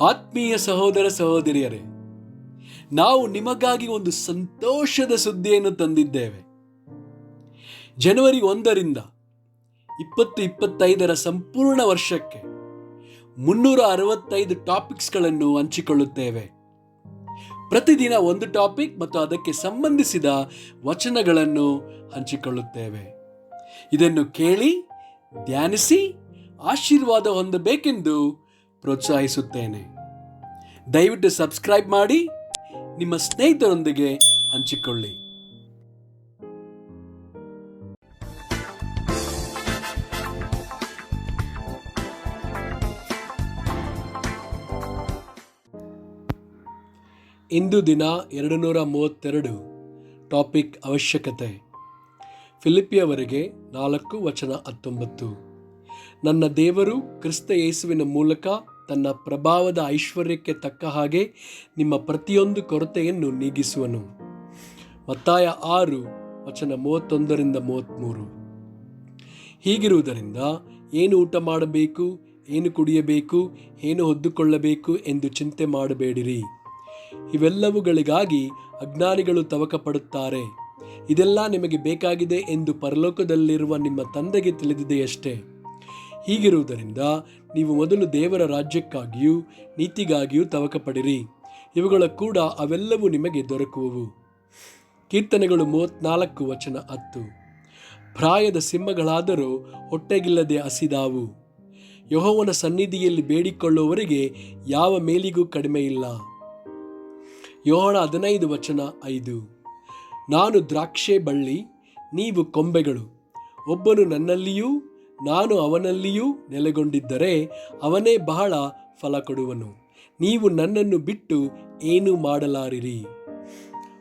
ಆತ್ಮೀಯ ಸಹೋದರ ಸಹೋದರಿಯರೇ, ನಾವು ನಿಮಗಾಗಿ ಒಂದು ಸಂತೋಷದ ಸುದ್ದಿಯನ್ನು ತಂದಿದ್ದೇವೆ. ಜನವರಿ 1ರಿಂದ 2025 ಸಂಪೂರ್ಣ ವರ್ಷಕ್ಕೆ 365 ಟಾಪಿಕ್ಸ್ಗಳನ್ನು ಹಂಚಿಕೊಳ್ಳುತ್ತೇವೆ. ಪ್ರತಿದಿನ ಒಂದು ಟಾಪಿಕ್ ಮತ್ತು ಅದಕ್ಕೆ ಸಂಬಂಧಿಸಿದ ವಚನಗಳನ್ನು ಹಂಚಿಕೊಳ್ಳುತ್ತೇವೆ. ಇದನ್ನು ಕೇಳಿ ಧ್ಯಾನಿಸಿ ಆಶೀರ್ವಾದ ಹೊಂದಬೇಕೆಂದು ಪ್ರೋತ್ಸಾಹಿಸುತ್ತೇನೆ. ದಯವಿಟ್ಟು ಸಬ್ಸ್ಕ್ರೈಬ್ ಮಾಡಿ ನಿಮ್ಮ ಸ್ನೇಹಿತರೊಂದಿಗೆ ಹಂಚಿಕೊಳ್ಳಿ. ಇಂದು ದಿನ 232 ಟಾಪಿಕ್ ಅವಶ್ಯಕತೆ. ಫಿಲಿಪಿಯವರಿಗೆ 4:19. ನನ್ನ ದೇವರು ಕ್ರಿಸ್ತ ಯೇಸುವಿನ ಮೂಲಕ ತನ್ನ ಪ್ರಭಾವದ ಐಶ್ವರ್ಯಕ್ಕೆ ತಕ್ಕ ಹಾಗೆ ನಿಮ್ಮ ಪ್ರತಿಯೊಂದು ಕೊರತೆಯನ್ನು ನೀಗಿಸುವನು. ಮತ್ತಾಯ 6:31-33. ಹೀಗಿರುವುದರಿಂದ ಏನು ಊಟ ಮಾಡಬೇಕು, ಏನು ಕುಡಿಯಬೇಕು, ಏನು ಹೊದ್ದುಕೊಳ್ಳಬೇಕು ಎಂದು ಚಿಂತೆ ಮಾಡಬೇಡಿರಿ. ಇವೆಲ್ಲವುಗಳಿಗಾಗಿ ಅಜ್ಞಾನಿಗಳು ತವಕ ಪಡುತ್ತಾರೆ. ಇದೆಲ್ಲ ನಿಮಗೆ ಬೇಕಾಗಿದೆ ಎಂದು ಪರಲೋಕದಲ್ಲಿರುವ ನಿಮ್ಮ ತಂದೆಗೆ ತಿಳಿದಿದೆಯಷ್ಟೇ. ಹೀಗಿರುವುದರಿಂದ ನೀವು ಮೊದಲು ದೇವರ ರಾಜ್ಯಕ್ಕಾಗಿಯೂ ನೀತಿಗಾಗಿಯೂ ತವಕ ಪಡಿರಿ. ಇವುಗಳ ಕೂಡ ಅವೆಲ್ಲವೂ ನಿಮಗೆ ದೊರಕುವವು. ಕೀರ್ತನೆಗಳು 34:10. ಪ್ರಾಯದ ಸಿಂಹಗಳಾದರೂ ಹೊಟ್ಟೆಗಿಲ್ಲದೆ ಹಸಿದಾವು. ಯೆಹೋವನ ಸನ್ನಿಧಿಯಲ್ಲಿ ಬೇಡಿಕೊಳ್ಳುವವರಿಗೆ ಯಾವ ಮೇಲಿಗೂ ಕಡಿಮೆ ಇಲ್ಲ. ಯೋಹಾನ 15:5. ನಾನು ದ್ರಾಕ್ಷೆ ಬಳ್ಳಿ, ನೀವು ಕೊಂಬೆಗಳು. ಒಬ್ಬನು ನನ್ನಲ್ಲಿಯೂ ನಾನು ಅವನಲ್ಲಿಯೂ ನೆಲೆಗೊಂಡಿದ್ದರೆ ಅವನೇ ಬಹಳ ಫಲ ಕೊಡುವನು. ನೀವು ನನ್ನನ್ನು ಬಿಟ್ಟು ಏನೂ ಮಾಡಲಾರಿರಿ.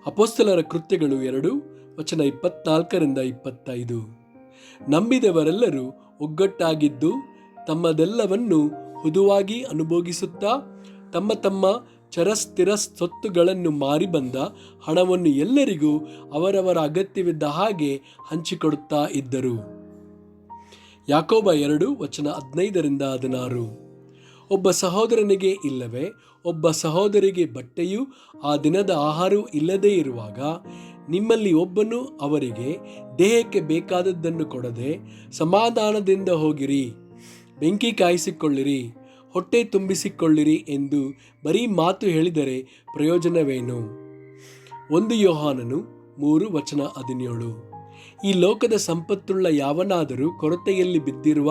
ಅಪೊಸ್ತಲರ ಕೃತ್ಯಗಳು 2:24-25. ನಂಬಿದವರೆಲ್ಲರೂ ಒಗ್ಗಟ್ಟಾಗಿದ್ದು ತಮ್ಮದೆಲ್ಲವನ್ನು ಹುದುವಾಗಿ ಅನುಭೋಗಿಸುತ್ತಾ ತಮ್ಮ ತಮ್ಮ ಚರಸ್ಥಿರ ಸ್ವತ್ತುಗಳನ್ನು ಮಾರಿ ಬಂದ ಹಣವನ್ನು ಎಲ್ಲರಿಗೂ ಅವರವರ ಅಗತ್ಯವಿದ್ದ ಹಾಗೆ ಹಂಚಿಕೊಡುತ್ತಾ ಇದ್ದರು. ಯಾಕೋಬ 2:15-16. ಒಬ್ಬ ಸಹೋದರನಿಗೆ ಇಲ್ಲವೇ ಒಬ್ಬ ಸಹೋದರಿಗೆ ಬಟ್ಟೆಯೂ ಆ ದಿನದ ಆಹಾರವೂ ಇಲ್ಲದೇ ಇರುವಾಗ ನಿಮ್ಮಲ್ಲಿ ಒಬ್ಬನು ಅವರಿಗೆ ದೇಹಕ್ಕೆ ಬೇಕಾದದ್ದನ್ನು ಕೊಡದೆ ಸಮಾಧಾನದಿಂದ ಹೋಗಿರಿ, ಬೆಂಕಿ ಕಾಯಿಸಿಕೊಳ್ಳಿರಿ, ಹೊಟ್ಟೆ ತುಂಬಿಸಿಕೊಳ್ಳಿರಿ ಎಂದು ಬರೀ ಮಾತು ಹೇಳಿದರೆ ಪ್ರಯೋಜನವೇನು? 1 ಯೋಹಾನನು 3:17. ಈ ಲೋಕದ ಸಂಪತ್ತುಳ್ಳ ಯಾವನಾದರೂ ಕೊರತೆಯಲ್ಲಿ ಬಿದ್ದಿರುವ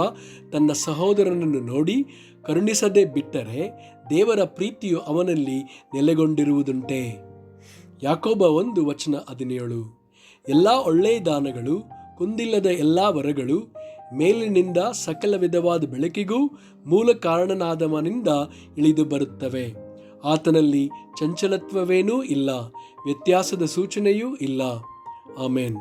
ತನ್ನ ಸಹೋದರನನ್ನು ನೋಡಿ ಕರುಣಿಸದೆ ಬಿಟ್ಟರೆ ದೇವರ ಪ್ರೀತಿಯು ಅವನಲ್ಲಿ ನೆಲೆಗೊಂಡಿರುವುದುಂಟೆ? ಯಾಕೋಬ 1:17. ಎಲ್ಲ ಒಳ್ಳೆಯ ದಾನಗಳು, ಕುಂದಿಲ್ಲದ ಎಲ್ಲ ವರಗಳು ಮೇಲಿನಿಂದ ಸಕಲ ವಿಧವಾದ ಬೆಳಕಿಗೂ ಮೂಲ ಕಾರಣನಾದವನಿಂದ ಇಳಿದು ಬರುತ್ತವೆ. ಆತನಲ್ಲಿ ಚಂಚಲತ್ವವೇನೂ ಇಲ್ಲ, ವ್ಯತ್ಯಾಸದ ಸೂಚನೆಯೂ ಇಲ್ಲ. ಆಮೇನ್.